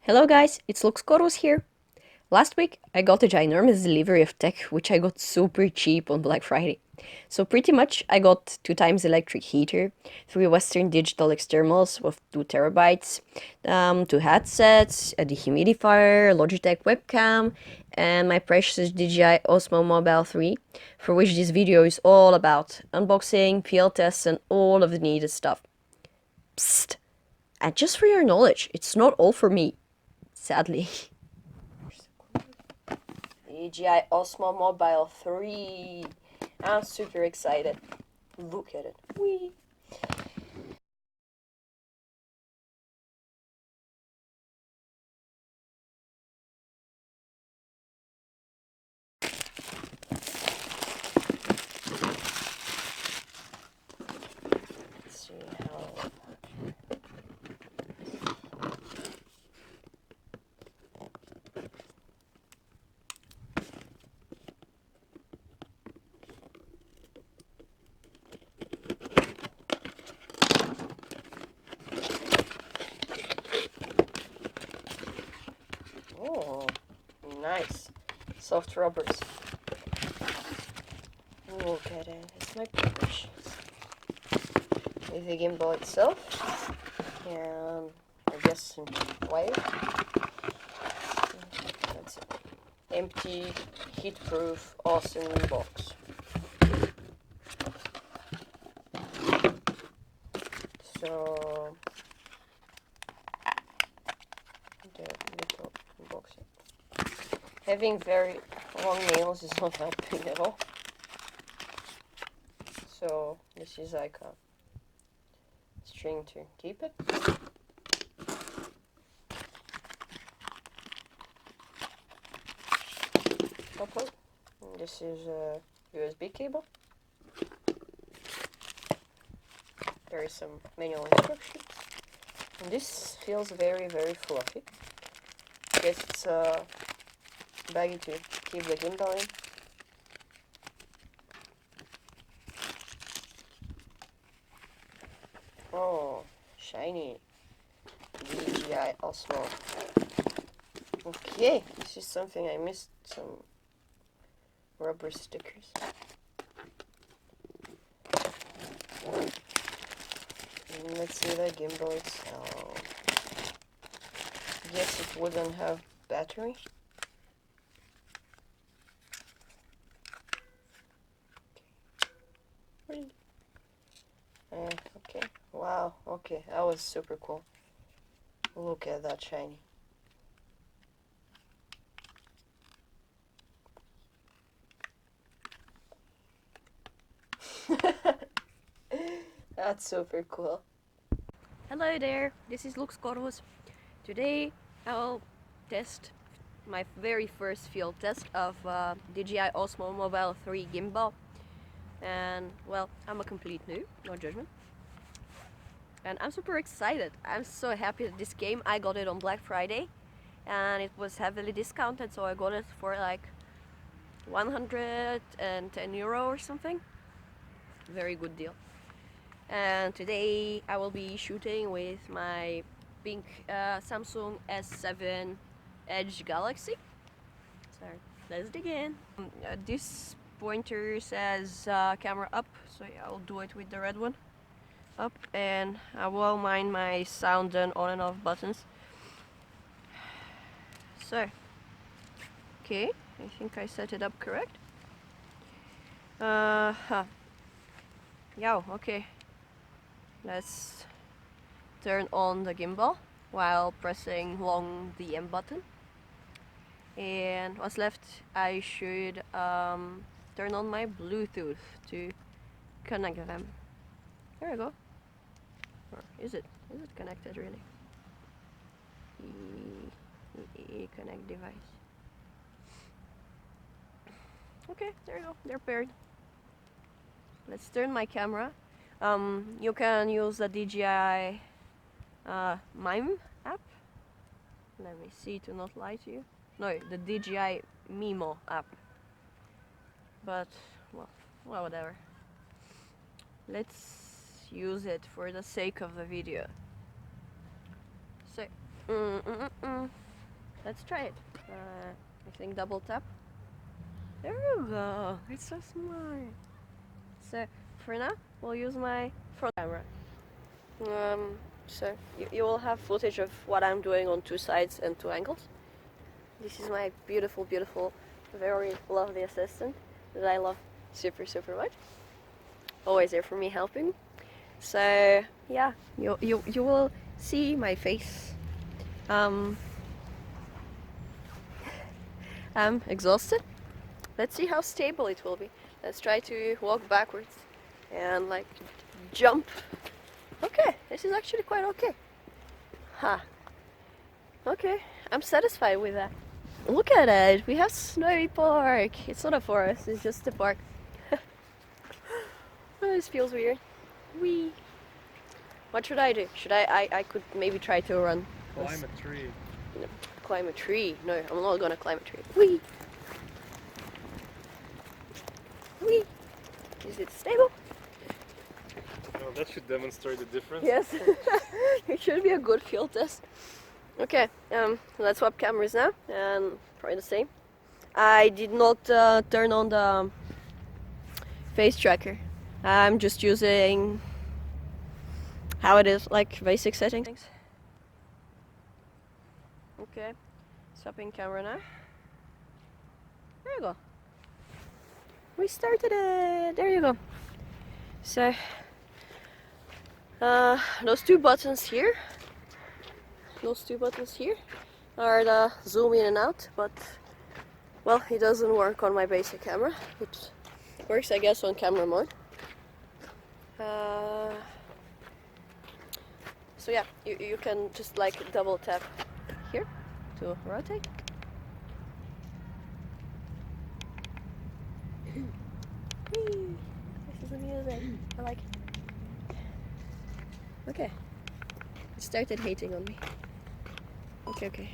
Hello guys, it's Luxcorvus here. Last week I got a ginormous delivery of tech which I got super cheap on Black Friday. So pretty much I got 2x electric heater, 3 Western digital externals with 2 terabytes, 2 headsets, a dehumidifier, Logitech webcam, and my precious DJI Osmo Mobile 3, for which this video is all about unboxing, field tests and all of the needed stuff. Psst! And just for your knowledge, it's not all for me. Sadly. DJI Osmo Mobile 3. I'm super excited. Look at it. Whee! Let's see how... Oh, nice. Soft rubbers. Look at it. It's my precious. With the gimbal itself. And I guess some wire. That's it. Empty, heat-proof, awesome box. So the little unboxing. Having very long nails is not helping at all. So this is like a string to keep it. Couple. And this is a USB cable. There is some manual instructions. And this feels very, very fluffy. I guess it's a baggie to keep the gimbal in. Oh, shiny. DJI Osmo. Okay, this is something I missed, some rubber stickers. And let's see the gimbal itself. Guess it wouldn't have battery. Okay, wow, okay, that was super cool. Look at that shiny. That's super cool. Hello there, this is Luxcorvus. Today I'll test my very first field test of DJI Osmo Mobile 3 gimbal. And well, I'm a complete noob, no judgment. And I'm super excited. I'm so happy that this came. I got it on Black Friday and it was heavily discounted, so I got it for like 110 euro or something. Very good deal. And today I will be shooting with my pink Samsung S7 Edge Galaxy. So let's dig in. This pointer says camera up, so yeah, I'll do it with the red one. Up, and I will mind my sound and on and off buttons. So, okay, I think I set it up correct. Yeah, okay. Let's turn on the gimbal while pressing long the M button. And what's left, I should turn on my Bluetooth to connect them. There we go. Or is it connected really? Connect device. Okay, there you go, they're paired. Let's turn my camera. You can use the DJI Mime app. Let me see to not lie to you. No, the DJI Mimo app. But, well, whatever. Let's use it for the sake of the video. So, Let's try it. I think double tap. There you go. It's so smart. So for now, we'll use my front camera. So you will have footage of what I'm doing on two sides and two angles. This is my beautiful, beautiful, very lovely assistant that I love super, super much. Always there for me helping. So yeah, you will see my face. I'm exhausted. Let's see how stable it will be. Let's try to walk backwards and like jump. Okay, this is actually quite okay. Ha. Okay, I'm satisfied with that. Look at it, we have Snowy Park. It's not a forest, it's just a park. Oh, this feels weird. Wee. What should I do? Should I could maybe try to run. Climb a tree. No, climb a tree? No, I'm not gonna climb a tree. Wee. Wee. Is it stable? Well, that should demonstrate the difference. Yes. It should be a good field test. Okay, let's swap cameras now and try the same. I did not turn on the face tracker. I'm just using how it is, like basic settings. Okay, swapping camera now. There you go. We started it. There you go. So, those two buttons here. Those two buttons here are the zoom in and out, but well, it doesn't work on my basic camera. It works, I guess, on camera mode. So yeah, you can just like double tap here to rotate. This is the music. I like it. Okay. It started hating on me. Okay.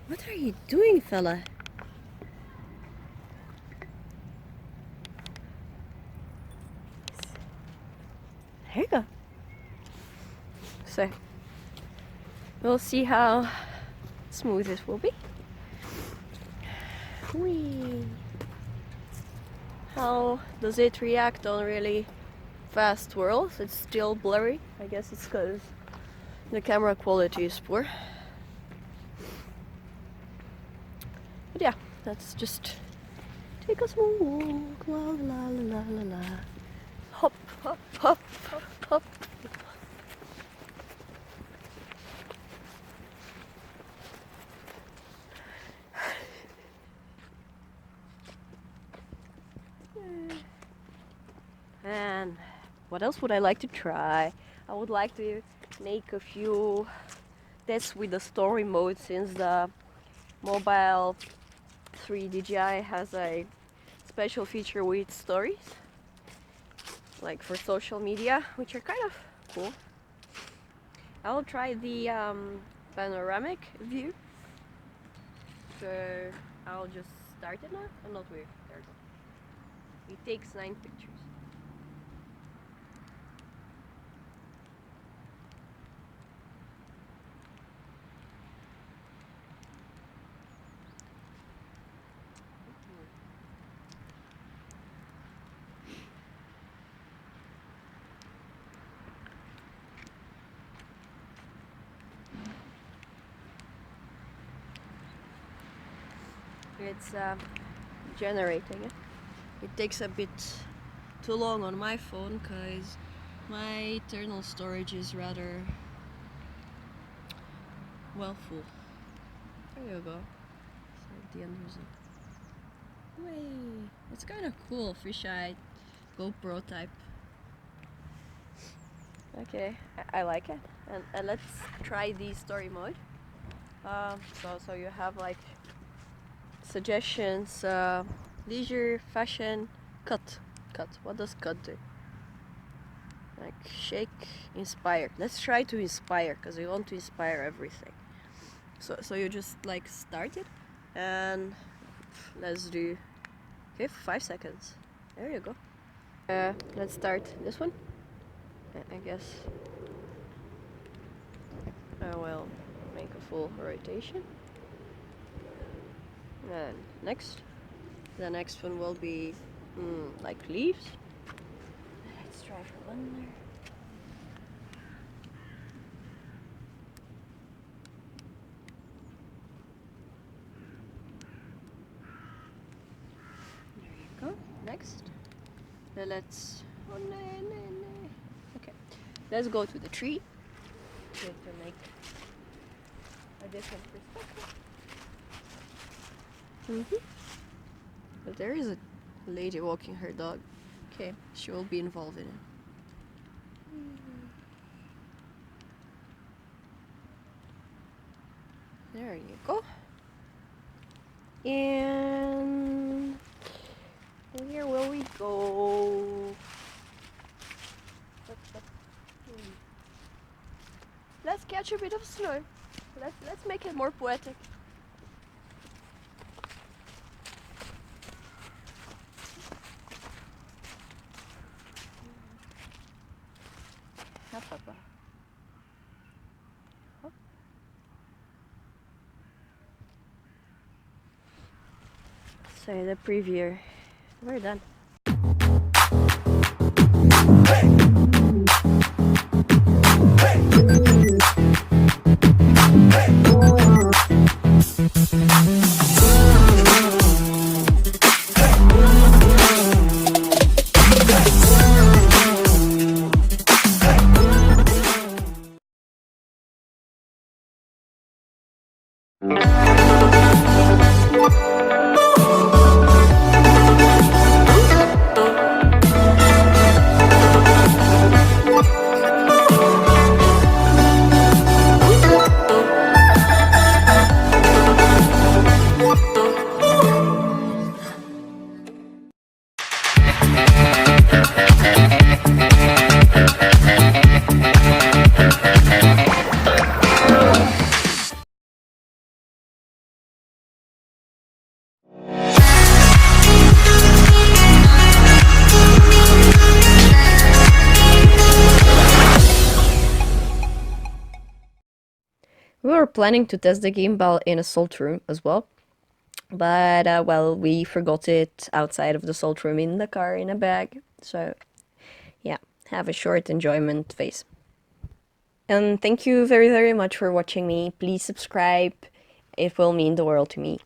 What are you doing, fella? There you go. So, we'll see how smooth it will be. Whee! How does it react on really fast whirls? It's still blurry. I guess it's because the camera quality is poor. But yeah, let's just take a small walk. La la la la la la. Hop, hop, hop, hop, hop. And what else would I like to try? I would like to make a few tests with the story mode, since the Mobile 3 DJI has a special feature with stories, like for social media, which are kind of cool. I'll try the panoramic view. So I'll just start it now. I'm not weird. There we go. It takes 9 pictures. It's generating it. It takes a bit too long on my phone because my internal storage is rather well full. There you go. So the end result. Way. It's kind of cool, fisheye GoPro type. Okay, I like it. And let's try the story mode. So you have like suggestions, leisure, fashion, cut. What does cut do? Like shake, inspire. Let's try to inspire, because we want to inspire everything. So you just like start it, and let's do 5 seconds. There you go. Let's start this one. I guess I will make a full rotation. And the next one will be like leaves. Let's try from under. There you go. Next. Now let's. Oh no, no, no. Okay. Let's go to the tree. Just to make a different perspective. But there is a lady walking her dog. Okay, she will be involved in it. There you go. And where will we go? Let's catch a bit of snow. Let's make it more poetic. Hop, hop, hop. Hop. So the preview, we're done. We were planning to test the gimbal in a salt room as well, but well, we forgot it outside of the salt room in the car in a bag. So yeah, have a short enjoyment phase. And thank you very, very much for watching me. Please subscribe. It will mean the world to me.